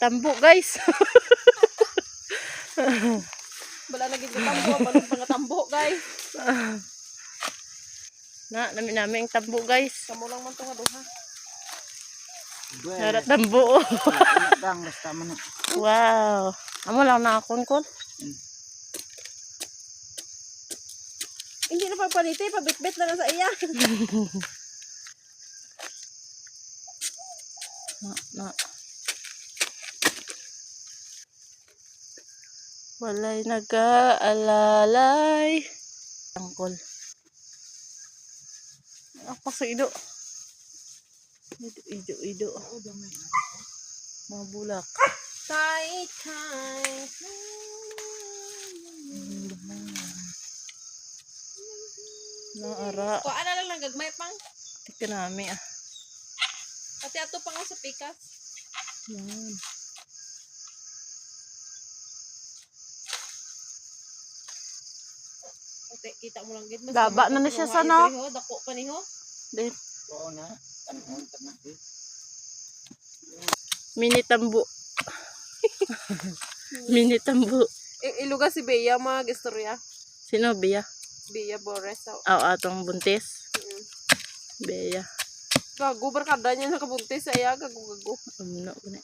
Tambo guys. Wala na gid ko tambo, balon pa nga tambo guys. Namin ang tambo guys. Kamo lang man to nga duha. Nara tambo. Bang basta man. Wow. Amo lang na akon kon. Hindi na papaniti, pabitbit na lang sa iya. Na. Walay nag-aalalay. Tangkol. Apa sa ido? Ido. Mga bulak. Tight. Naara. Ko ana lang gagmay pang. Tika nami ah. Pati ato pa nga sa pikas. Yan. Pati kita mo lang gid. Gaba na siya sa no? Dako pa niho. Dahil Oo na. Tanong tanong. mini tambo. Mini tambo. Iluga si Bea mga istorya. Sino Bea? Bea Bores. Atong buntis. Bea. Gago barkada niya nakabuntis sa iya gago. Ano na.